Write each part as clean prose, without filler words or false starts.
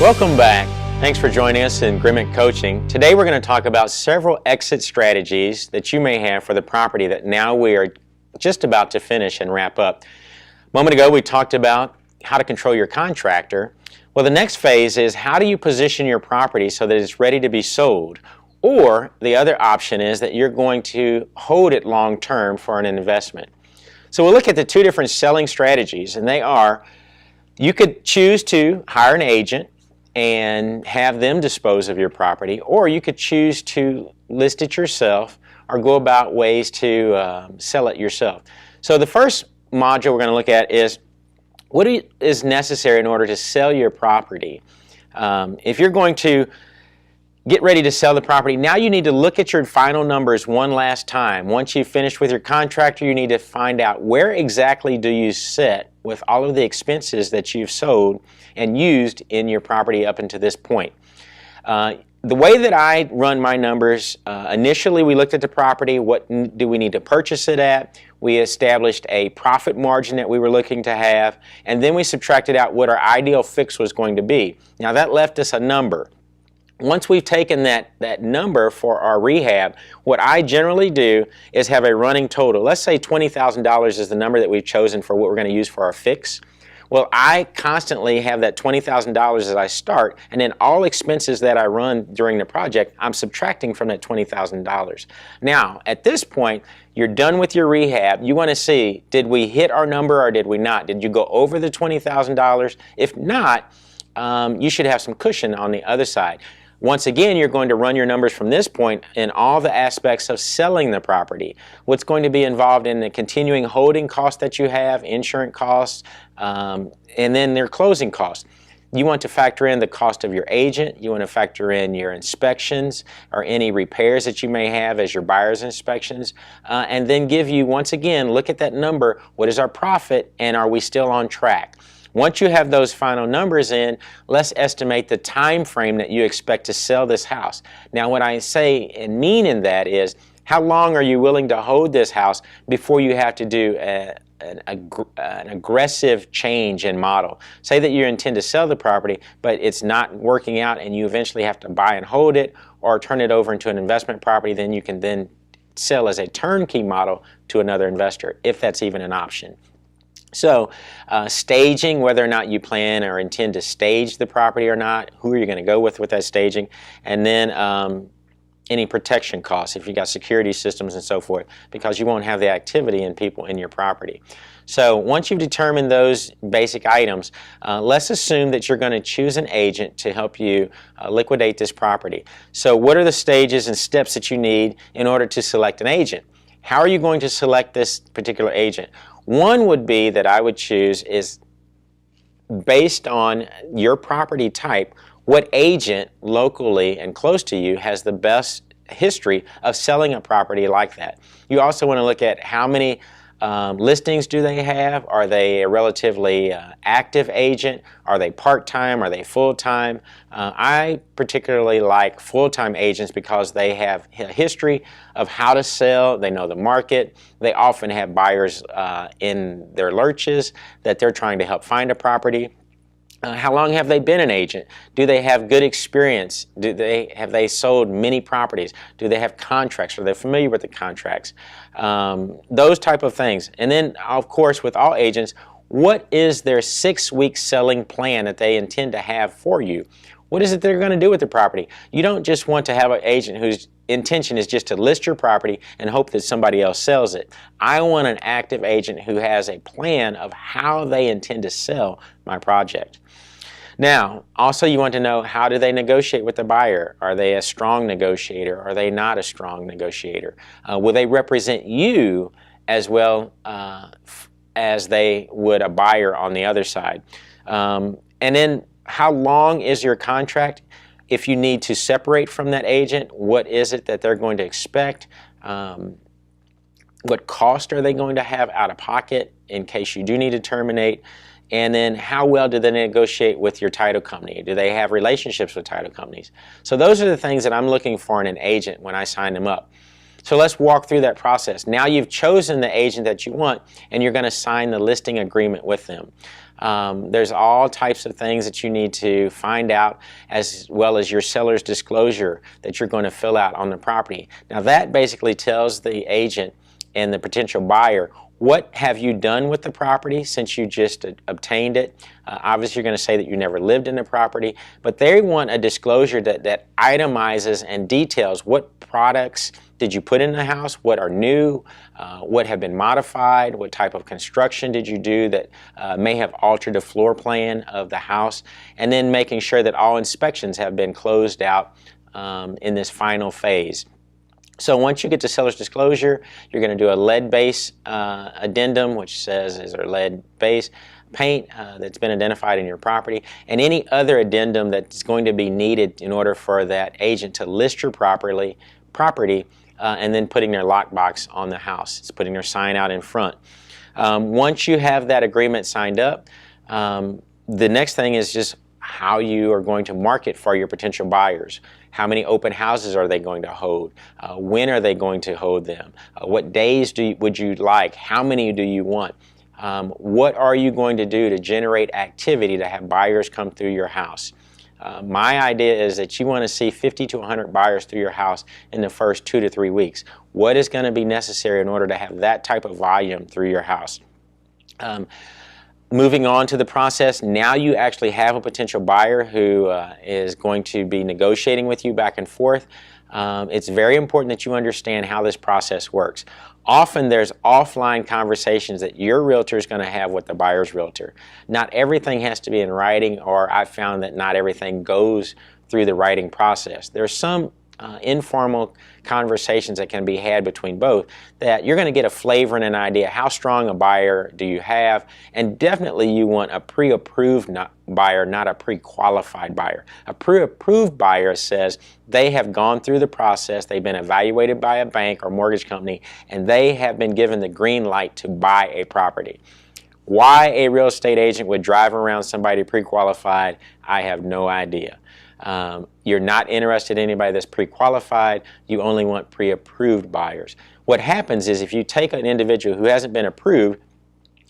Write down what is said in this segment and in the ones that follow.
Welcome back. Thanks for joining us in Grimmett Coaching. Today we're going to talk about several exit strategies that you may have for the property that now we are just about to finish and wrap up. A moment ago we talked about how to control your contractor. Well, the next phase is how do you position your property so that it's ready to be sold? Or the other option is that you're going to hold it long term for an investment. So we'll look at the two different selling strategies, and they are you could choose to hire an agent and have them dispose of your property, or you could choose to list it yourself or go about ways to sell it yourself. So the first module we're going to look at is what is necessary in order to sell your property. If you're going to get ready to sell the property, now you need to look at your final numbers one last time. Once you've finished with your contractor, you need to find out where exactly do you sit with all of the expenses that you've sold and used in your property up until this point. The way that I run my numbers, initially we looked at the property, what do we need to purchase it at? We established a profit margin that we were looking to have, and then we subtracted out what our ideal fix was going to be. Now that left us a number. Once we've taken that number for our rehab, what I generally do is have a running total. Let's say $20,000 is the number that we've chosen for what we're going to use for our fix. Well, I constantly have that $20,000 as I start, and then all expenses that I run during the project, I'm subtracting from that $20,000. Now, at this point, you're done with your rehab. You want to see, did we hit our number or did we not? Did you go over the $20,000? If not, you should have some cushion on the other side. Once again, you're going to run your numbers from this point in all the aspects of selling the property. What's going to be involved in the continuing holding costs that you have, insurance costs, and then their closing costs. You want to factor in the cost of your agent. You want to factor in your inspections or any repairs that you may have as your buyer's inspections, and then give you, once again, look at that number. What is our profit, and are we still on track? Once you have those final numbers in, let's estimate the time frame that you expect to sell this house. Now, what I say and mean in that is, how long are you willing to hold this house before you have to do an aggressive change in model? Say that you intend to sell the property, but it's not working out and you eventually have to buy and hold it or turn it over into an investment property, then you can then sell as a turnkey model to another investor, if that's even an option. So staging, whether or not you plan or intend to stage the property or not, who are you going to go with that staging, and then any protection costs if you got security systems and so forth, because you won't have the activity in people in your property. So once you've determined those basic items, let's assume that you're going to choose an agent to help you liquidate this property. So what are the stages and steps that you need in order to select an agent? How are you going to select this particular agent? One would be that I would choose is based on your property type, what agent locally and close to you has the best history of selling a property like that. You also want to look at how many listings do they have? Are they a relatively active agent? Are they part-time? Are they full-time? I particularly like full-time agents because they have a history of how to sell. They know the market. They often have buyers in their lurches that they're trying to help find a property. How long have they been an agent? Do they have good experience? Have they sold many properties? Do they have contracts? Are they familiar with the contracts? Those type of things. And then, of course, with all agents, what is their 6-week selling plan that they intend to have for you? What is it they're going to do with the property? You don't just want to have an agent whose intention is just to list your property and hope that somebody else sells it. I want an active agent who has a plan of how they intend to sell my project. Now, also you want to know, how do they negotiate with the buyer? Are they a strong negotiator? Are they not a strong negotiator? Will they represent you as well as they would a buyer on the other side? And then, how long is your contract? If you need to separate from that agent, what is it that they're going to expect? What cost are they going to have out of pocket in case you do need to terminate? And then how well do they negotiate with your title company? Do they have relationships with title companies? So those are the things that I'm looking for in an agent when I sign them up. So let's walk through that process. Now you've chosen the agent that you want, and you're going to sign the listing agreement with them. There's all types of things that you need to find out, as well as your seller's disclosure that you're going to fill out on the property. Now that basically tells the agent and the potential buyer, what have you done with the property since you just obtained it? Obviously, you're going to say that you never lived in the property, but they want a disclosure that itemizes and details what products did you put in the house, what are new, what have been modified, what type of construction did you do that may have altered the floor plan of the house, and then making sure that all inspections have been closed out in this final phase. So once you get to seller's disclosure, you're going to do a lead base addendum, which says is there lead base paint that's been identified in your property, and any other addendum that's going to be needed in order for that agent to list your property, and then putting their lockbox on the house. It's putting their sign out in front. Once you have that agreement signed up, the next thing is just how you are going to market for your potential buyers. How many open houses are they going to hold? When are they going to hold them? What days would you like? How many do you want? What are you going to do to generate activity to have buyers come through your house? My idea is that you want to see 50 to 100 buyers through your house in the first 2 to 3 weeks. What is going to be necessary in order to have that type of volume through your house? Moving on to the process, now you actually have a potential buyer who is going to be negotiating with you back and forth. It's very important that you understand how this process works. Often there's offline conversations that your realtor is going to have with the buyer's realtor. Not everything has to be in writing, or I've found that not everything goes through the writing process. There's some informal conversations that can be had between both that you're going to get a flavor and an idea how strong a buyer do you have, and definitely you want a pre-approved buyer, not a pre-qualified buyer. A pre-approved buyer says they have gone through the process, they've been evaluated by a bank or mortgage company, and they have been given the green light to buy a property. Why a real estate agent would drive around somebody pre-qualified, I have no idea. You're not interested in anybody that's pre-qualified. You only want pre-approved buyers. What happens is if you take an individual who hasn't been approved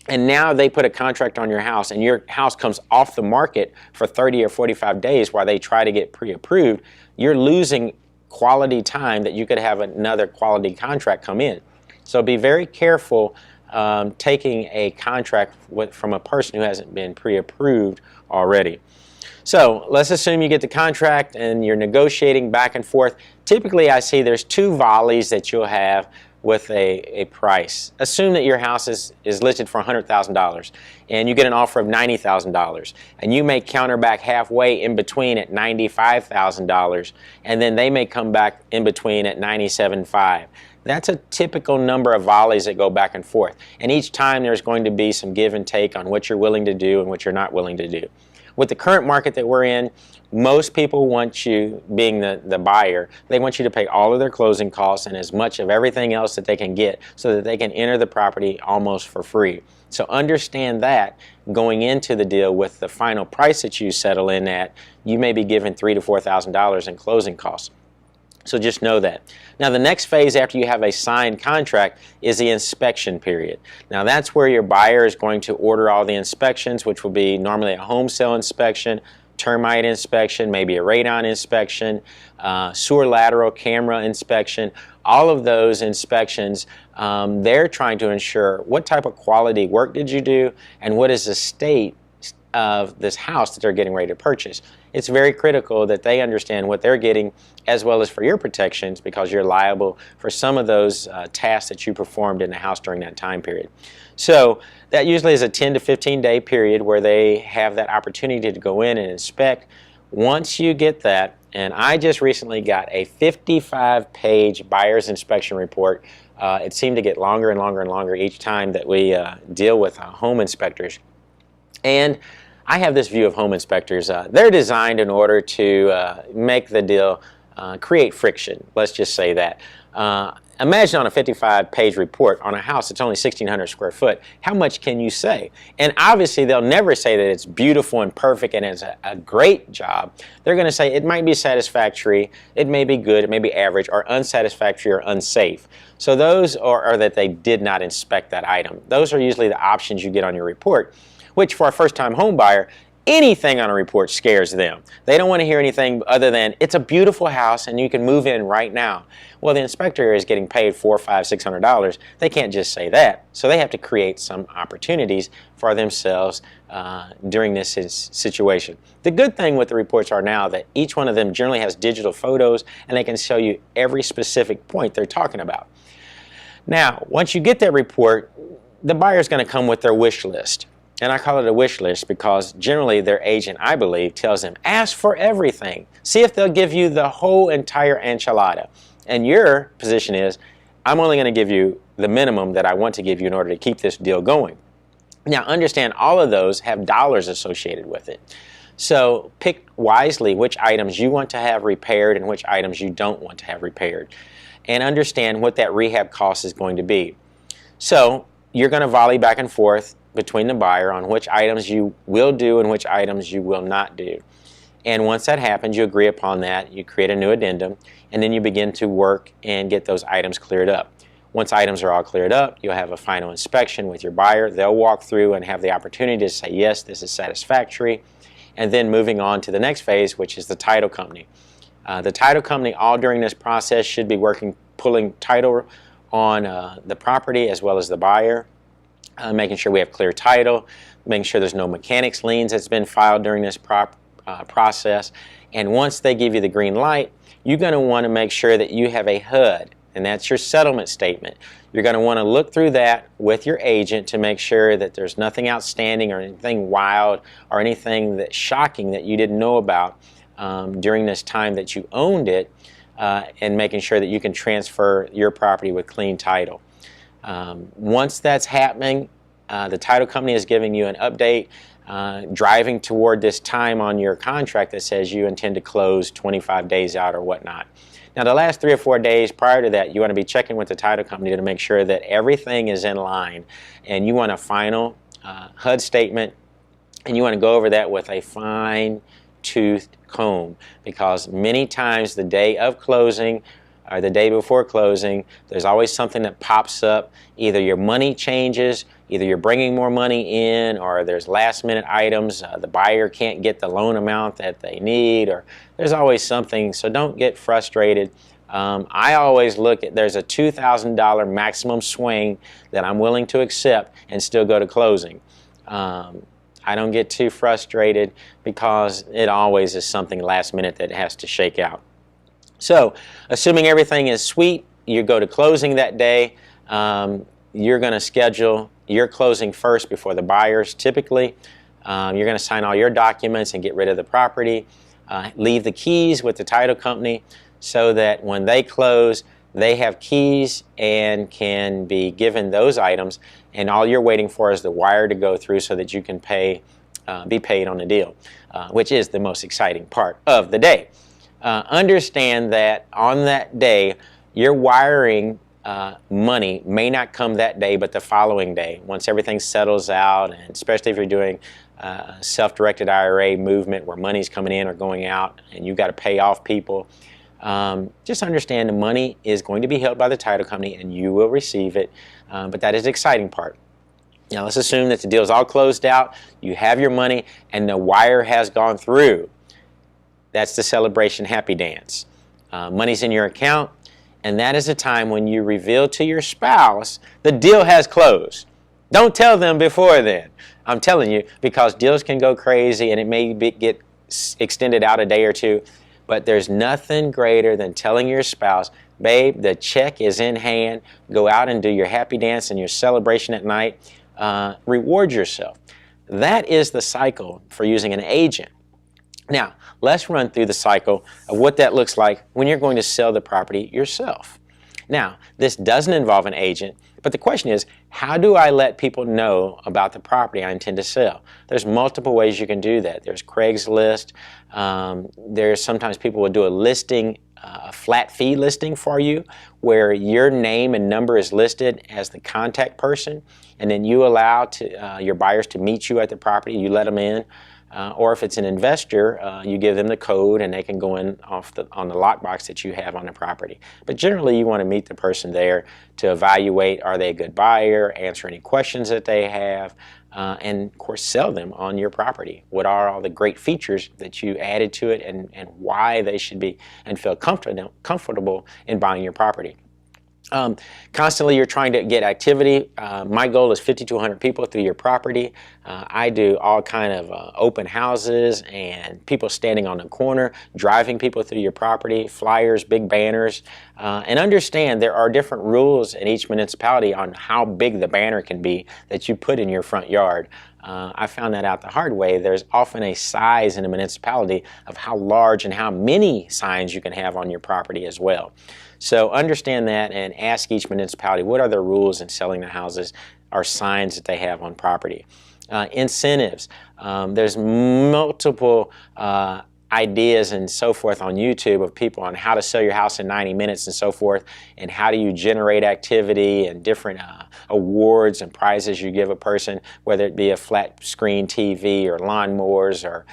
and now they put a contract on your house and your house comes off the market for 30 or 45 days while they try to get pre-approved, you're losing quality time that you could have another quality contract come in. So be very careful taking a contract from a person who hasn't been pre-approved already. So let's assume you get the contract and you're negotiating back and forth. Typically I see there's 2 volleys that you'll have with a price. Assume that your house is listed for $100,000 and you get an offer of $90,000, and you may counter back halfway in between at $95,000, and then they may come back in between at $97,500. That's a typical number of volleys that go back and forth, and each time there's going to be some give and take on what you're willing to do and what you're not willing to do. With the current market that we're in, most people want you, being the buyer, they want you to pay all of their closing costs and as much of everything else that they can get so that they can enter the property almost for free. So understand that going into the deal with the final price that you settle in at, you may be given $3,000 to $4,000 in closing costs. So just know that. Now the next phase after you have a signed contract is the inspection period. Now that's where your buyer is going to order all the inspections, which will be normally a home sale inspection, termite inspection, maybe a radon inspection, sewer lateral camera inspection. All of those inspections, they're trying to ensure what type of quality work did you do and what is the state of this house that they're getting ready to purchase. It's very critical that they understand what they're getting, as well as for your protections, because you're liable for some of those tasks that you performed in the house during that time period. So that usually is a 10 to 15 day period where they have that opportunity to go in and inspect. Once you get that, and I just recently got a 55-page buyer's inspection report. It seemed to get longer and longer and longer each time that we deal with home inspectors. And I have this view of home inspectors. They're designed in order to make the deal create friction. Let's just say that. Imagine on a 55-page report on a house that's only 1,600 square foot, how much can you say? And obviously they'll never say that it's beautiful and perfect and it's a great job. They're going to say it might be satisfactory, it may be good, it may be average, or unsatisfactory or unsafe. So those are that they did not inspect that item. Those are usually the options you get on your report, which for a first-time home buyer, anything on a report scares them. They don't want to hear anything other than, it's a beautiful house and you can move in right now. Well, the inspector is getting paid $400, $500, $600. They can't just say that. So they have to create some opportunities for themselves during this situation. The good thing with the reports are now that each one of them generally has digital photos and they can show you every specific point they're talking about. Now, once you get that report, the buyer's going to come with their wish list. And I call it a wish list because generally their agent, I believe, tells them, ask for everything. See if they'll give you the whole entire enchilada. And your position is, I'm only going to give you the minimum that I want to give you in order to keep this deal going. Now understand, all of those have dollars associated with it. So pick wisely which items you want to have repaired and which items you don't want to have repaired. And understand what that rehab cost is going to be. So you're going to volley back and forth between the buyer on which items you will do and which items you will not do. And once that happens, you agree upon that, you create a new addendum, and then you begin to work and get those items cleared up. Once items are all cleared up, you'll have a final inspection with your buyer. They'll walk through and have the opportunity to say, yes, this is satisfactory, and then moving on to the next phase, which is the title company. The title company, all during this process, should be working, pulling title on the property as well as the buyer. Making sure we have clear title, making sure there's no mechanics liens that's been filed during this process. And once they give you the green light, you're going to want to make sure that you have a HUD, and that's your settlement statement. You're going to want to look through that with your agent to make sure that there's nothing outstanding or anything wild or anything that's shocking that you didn't know about during this time that you owned it, and making sure that you can transfer your property with clean title. Once that's happening, the title company is giving you an update, driving toward this time on your contract that says you intend to close 25 days out or whatnot. Now the last 3 or 4 days prior to that, you want to be checking with the title company to make sure that everything is in line, and you want a final HUD statement, and you want to go over that with a fine-toothed comb, because many times the day of closing or the day before closing, there's always something that pops up. Either your money changes, either you're bringing more money in, or there's last minute items, the buyer can't get the loan amount that they need, or there's always something, so don't get frustrated. I always look at, there's a $2,000 maximum swing that I'm willing to accept and still go to closing. I don't get too frustrated because it always is something last minute that has to shake out. So, assuming everything is sweet, you go to closing that day. You're going to schedule your closing first before the buyers typically. You're going to sign all your documents and get rid of the property. Leave the keys with the title company so that when they close, they have keys and can be given those items, and all you're waiting for is the wire to go through so that you can be paid on the deal, which is the most exciting part of the day. Understand that on that day, your wiring money may not come that day, but the following day, once everything settles out, and especially if you're doing a self-directed IRA movement where money's coming in or going out and you've got to pay off people. Just understand the money is going to be held by the title company and you will receive it, but that is the exciting part. Now let's assume that the deal's all closed out, you have your money, and the wire has gone through. That's the celebration happy dance. Money's in your account, and that is a time when you reveal to your spouse the deal has closed. Don't tell them before then. I'm telling you, because deals can go crazy and it may get extended out a day or two, but there's nothing greater than telling your spouse, babe, the check is in hand, go out and do your happy dance and your celebration at night. Reward yourself. That is the cycle for using an agent. Now, let's run through the cycle of what that looks like when you're going to sell the property yourself. Now, this doesn't involve an agent, but the question is, how do I let people know about the property I intend to sell? There's multiple ways you can do that. There's Craigslist. There's sometimes people will do a listing, a flat fee listing for you, where your name and number is listed as the contact person, and then you allow your buyers to meet you at the property. You let them in. Or if it's an investor, you give them the code and they can go in on the lockbox that you have on the property. But generally you want to meet the person there to evaluate, are they a good buyer, answer any questions that they have, and of course sell them on your property. What are all the great features that you added to it, and why they should be and feel comfortable in buying your property. Constantly you're trying to get activity. My goal is 50 to 100 people through your property. I do all kind of open houses and people standing on the corner, driving people through your property, flyers, big banners, and understand there are different rules in each municipality on how big the banner can be that you put in your front yard. I found that out the hard way. There's often a size in a municipality of how large and how many signs you can have on your property as well. So understand that and ask each municipality what are their rules in selling the houses or signs that they have on property. Incentives. There's multiple ideas and so forth on YouTube of people on how to sell your house in 90 minutes and so forth, and how do you generate activity and different awards and prizes you give a person, whether it be a flat screen TV or lawnmowers or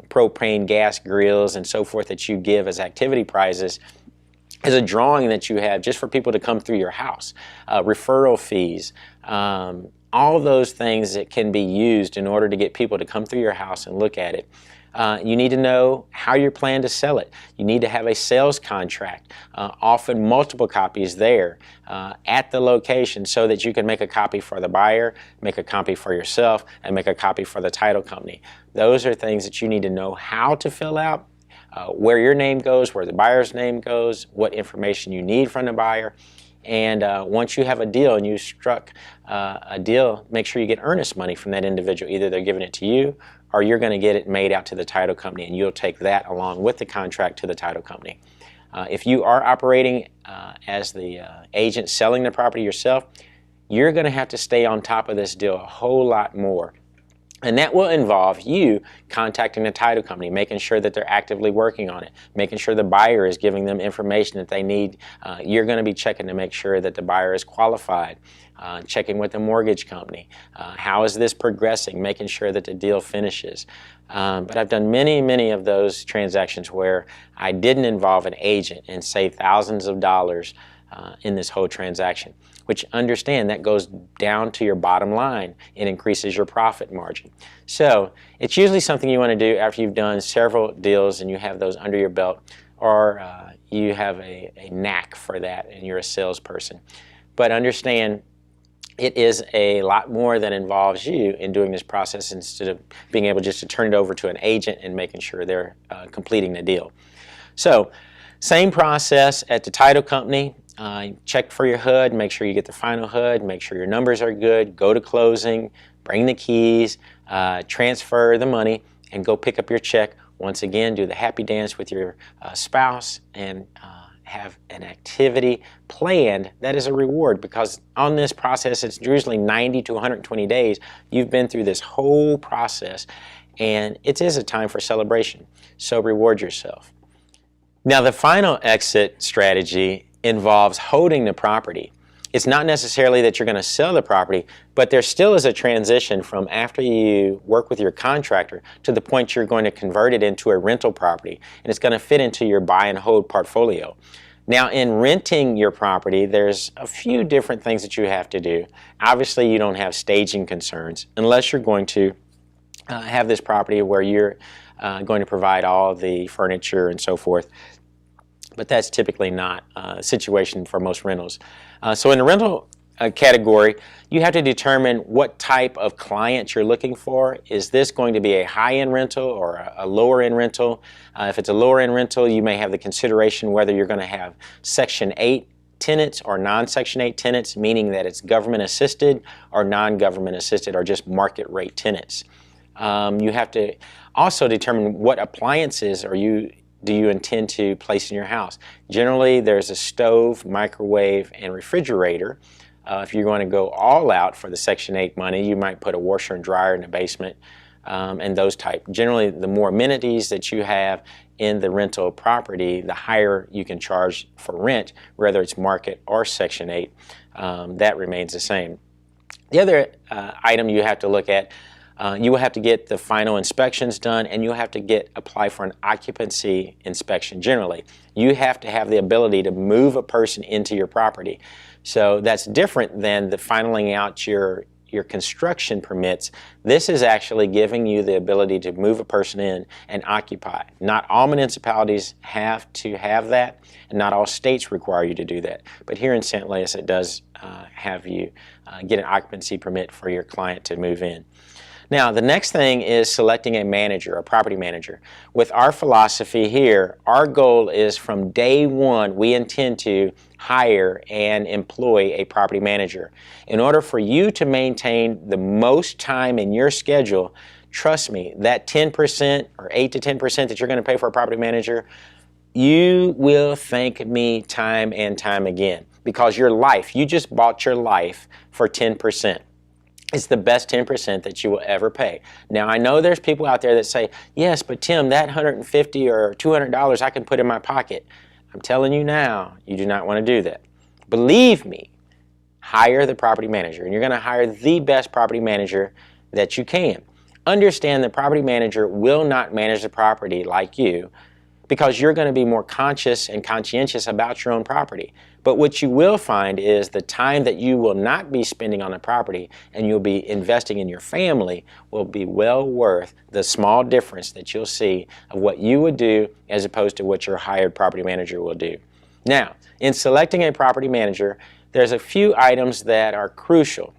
propane gas grills and so forth that you give as activity prizes. Is a drawing that you have just for people to come through your house, referral fees, all those things that can be used in order to get people to come through your house and look at it. You need to know how you plan to sell it. You need to have a sales contract, often multiple copies there at the location so that you can make a copy for the buyer, make a copy for yourself, and make a copy for the title company. Those are things that you need to know how to fill out. Where your name goes, where the buyer's name goes, what information you need from the buyer. And once you have a deal and you struck a deal, make sure you get earnest money from that individual. Either they're giving it to you or you're going to get it made out to the title company, and you'll take that along with the contract to the title company. If you are operating as the agent selling the property yourself, you're going to have to stay on top of this deal a whole lot more. And that will involve you contacting the title company, making sure that they're actively working on it, making sure the buyer is giving them information that they need. You're going to be checking to make sure that the buyer is qualified, checking with the mortgage company. How is this progressing, making sure that the deal finishes. But I've done many of those transactions where I didn't involve an agent and saved thousands of dollars in this whole transaction, which understand that goes down to your bottom line. It increases your profit margin. So it's usually something you want to do after you've done several deals and you have those under your belt, or you have a knack for that and you're a salesperson. But understand it is a lot more that involves you in doing this process instead of being able just to turn it over to an agent and making sure they're completing the deal. So same process at the title company. Check for your HUD, make sure you get the final HUD, make sure your numbers are good, go to closing, bring the keys, transfer the money, and go pick up your check. Once again, do the happy dance with your spouse and have an activity planned that is a reward, because on this process it's usually 90 to 120 days. You've been through this whole process and it is a time for celebration. So reward yourself. Now the final exit strategy involves holding the property. It's not necessarily that you're going to sell the property, but there still is a transition from after you work with your contractor to the point you're going to convert it into a rental property, and it's going to fit into your buy and hold portfolio. Now in renting your property, there's a few different things that you have to do. Obviously you don't have staging concerns unless you're going to have this property where you're going to provide all the furniture and so forth. But that's typically not a situation for most rentals. So in the rental category, you have to determine what type of client you're looking for. Is this going to be a high-end rental or a lower-end rental? If it's a lower-end rental, you may have the consideration whether you're going to have Section 8 tenants or non-Section 8 tenants, meaning that it's government assisted or non-government assisted or just market rate tenants. You have to also determine what appliances are you do you intend to place in your house? Generally, there's a stove, microwave, and refrigerator. If you're going to go all out for the Section 8 money, you might put a washer and dryer in the basement and those type. Generally, the more amenities that you have in the rental property, the higher you can charge for rent, whether it's market or Section 8. That remains the same. The other item you have to look at, you will have to get the final inspections done, and you'll have to apply for an occupancy inspection generally. You have to have the ability to move a person into your property. So that's different than the finaling out your construction permits. This is actually giving you the ability to move a person in and occupy. Not all municipalities have to have that, and not all states require you to do that. But here in St. Louis, it does have you get an occupancy permit for your client to move in. Now, the next thing is selecting a manager, a property manager. With our philosophy here, our goal is from day one, we intend to hire and employ a property manager. In order for you to maintain the most time in your schedule, trust me, that 10% or 8 to 10% that you're going to pay for a property manager, you will thank me time and time again, because your life, you just bought your life for 10%. It's the best 10% that you will ever pay. Now, I know there's people out there that say, yes, but Tim, that $150 or $200 I can put in my pocket. I'm telling you now, you do not want to do that. Believe me, hire the property manager, and you're going to hire the best property manager that you can. Understand the property manager will not manage the property like you, because you're going to be more conscious and conscientious about your own property. But what you will find is the time that you will not be spending on the property and you'll be investing in your family will be well worth the small difference that you'll see of what you would do as opposed to what your hired property manager will do. Now, in selecting a property manager, there's a few items that are crucial.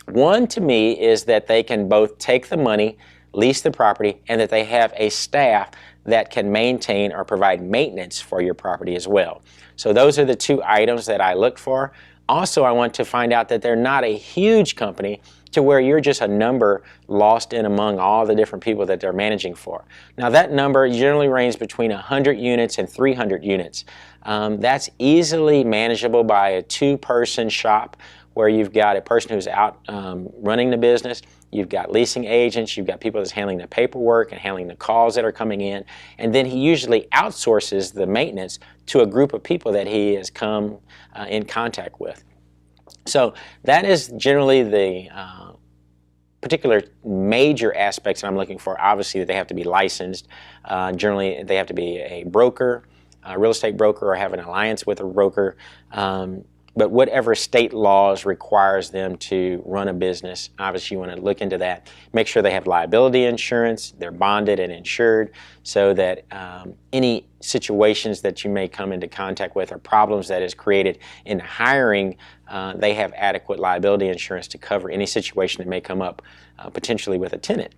One to me is that they can both take the money, lease the property, and that they have a staff that can maintain or provide maintenance for your property as well. So those are the two items that I look for. Also, I want to find out that they're not a huge company to where you're just a number lost in among all the different people that they're managing for. Now, that number generally ranges between 100 units and 300 units. That's easily manageable by a two-person shop where you've got a person who's out running the business, you've got leasing agents, you've got people that's handling the paperwork and handling the calls that are coming in, and then he usually outsources the maintenance to a group of people that he has come in contact with. So that is generally the particular major aspects that I'm looking for. Obviously, that they have to be licensed. Generally, they have to be a broker, a real estate broker, or have an alliance with a broker. But whatever state laws requires them to run a business, obviously you want to look into that. Make sure they have liability insurance, they're bonded and insured, so that any situations that you may come into contact with or problems that is created in hiring, they have adequate liability insurance to cover any situation that may come up potentially with a tenant.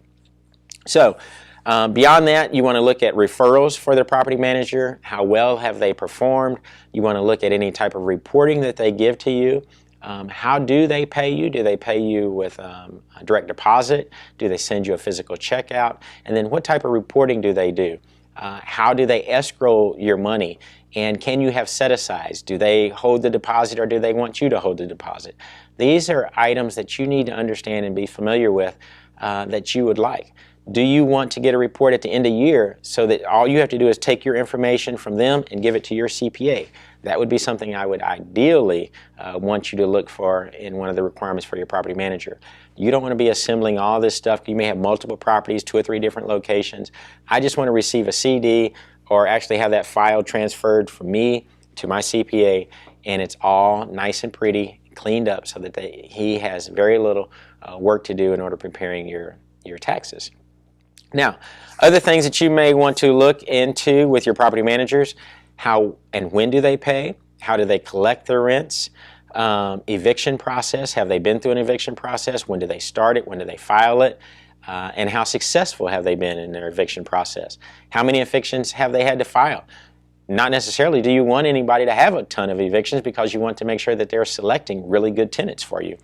So, beyond that, you want to look at referrals for their property manager. How well have they performed? You want to look at any type of reporting that they give to you. How do they pay you? Do they pay you with a direct deposit? Do they send you a physical check out? And then what type of reporting do they do? How do they escrow your money? And can you have set-asides? Do they hold the deposit, or do they want you to hold the deposit? These are items that you need to understand and be familiar with that you would like. Do you want to get a report at the end of the year so that all you have to do is take your information from them and give it to your CPA? That would be something I would ideally want you to look for in one of the requirements for your property manager. You don't want to be assembling all this stuff. You may have multiple properties, 2 or 3 different locations. I just want to receive a CD or actually have that file transferred from me to my CPA, and it's all nice and pretty, cleaned up so that he has very little work to do in order preparing your taxes. Now, other things that you may want to look into with your property managers: how and when do they pay? How do they collect their rents? Eviction process, have they been through an eviction process? When do they start it? When do they file it? And how successful have they been in their eviction process? How many evictions have they had to file? Not necessarily do you want anybody to have a ton of evictions, because you want to make sure that they're selecting really good tenants for you.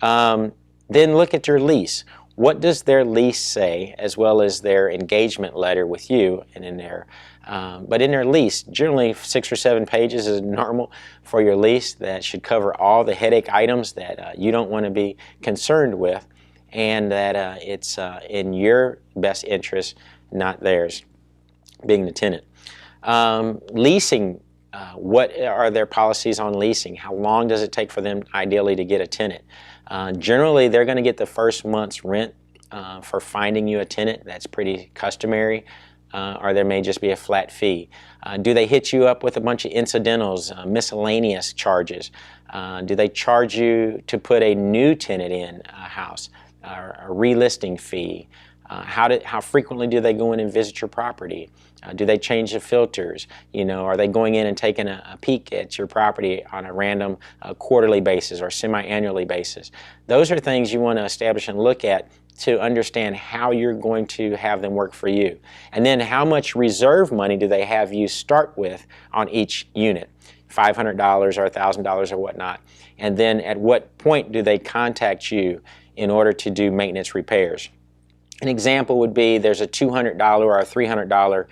Then look at your lease. what does their lease say, as well as their engagement letter with you, and in their but in their lease, generally 6 or 7 pages is normal for your lease. That should cover all the headache items that you don't want to be concerned with, and that it's in your best interest, not theirs, being the tenant. Leasing, what are their policies on leasing? How long does it take for them ideally to get a tenant? Generally, they're going to get the first month's rent for finding you a tenant. That's pretty customary. Or there may just be a flat fee. Do they hit you up with a bunch of incidentals, miscellaneous charges? Do they charge you to put a new tenant in a house, a relisting fee? How frequently do they go in and visit your property? Do they change the filters? Are they going in and taking a peek at your property on a random quarterly basis or semi-annually basis? Those are things you want to establish and look at to understand how you're going to have them work for you. And then how much reserve money do they have you start with on each unit? $500 or $1,000 or whatnot. And then at what point do they contact you in order to do maintenance repairs? An example would be there's a $200 or a $300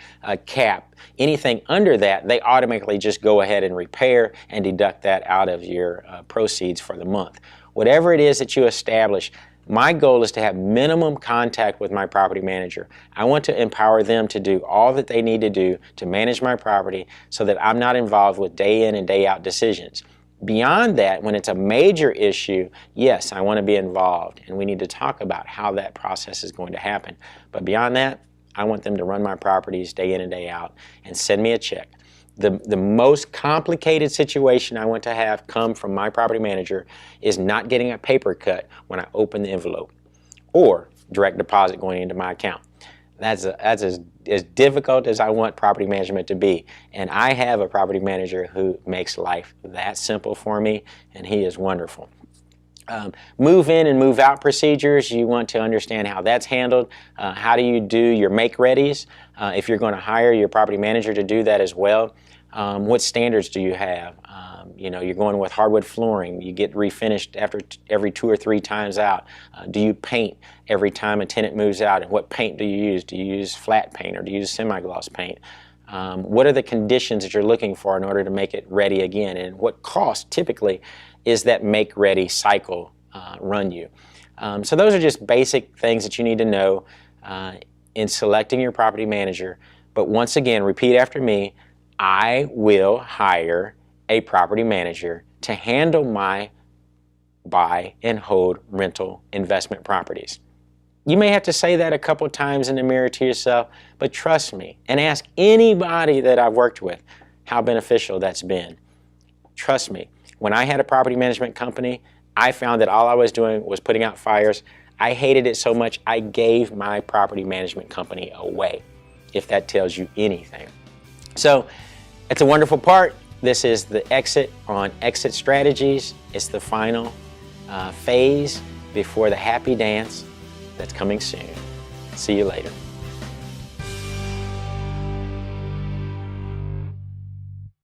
cap. Anything under that, they automatically just go ahead and repair and deduct that out of your proceeds for the month. Whatever it is that you establish, my goal is to have minimum contact with my property manager. I want to empower them to do all that they need to do to manage my property so that I'm not involved with day in and day out decisions. Beyond that, when it's a major issue, yes, I want to be involved, and we need to talk about how that process is going to happen. But beyond that, I want them to run my properties day in and day out and send me a check. The most complicated situation I want to have come from my property manager is not getting a paper cut when I open the envelope or direct deposit going into my account. That's as difficult as I want property management to be. And I have a property manager who makes life that simple for me, and he is wonderful. Move in and move out procedures, you want to understand how that's handled. How do you do your make-readies? If you're going to hire your property manager to do that as well, what standards do you have? You're going with hardwood flooring. You get refinished after every 2 or 3 times out. Do you paint every time a tenant moves out? And what paint do you use? Do you use flat paint or do you use semi-gloss paint? What are the conditions that you're looking for in order to make it ready again? And what cost typically is that make-ready cycle run you? So those are just basic things that you need to know in selecting your property manager. But once again, repeat after me, I will hire a property manager to handle my buy and hold rental investment properties. You may have to say that a couple times in the mirror to yourself, but trust me and ask anybody that I've worked with how beneficial that's been. Trust me, when I had a property management company, I found that all I was doing was putting out fires. I hated it so much, I gave my property management company away, if that tells you anything. So it's a wonderful part. This is the exit on exit strategies. It's the final phase before the happy dance that's coming soon. See you later.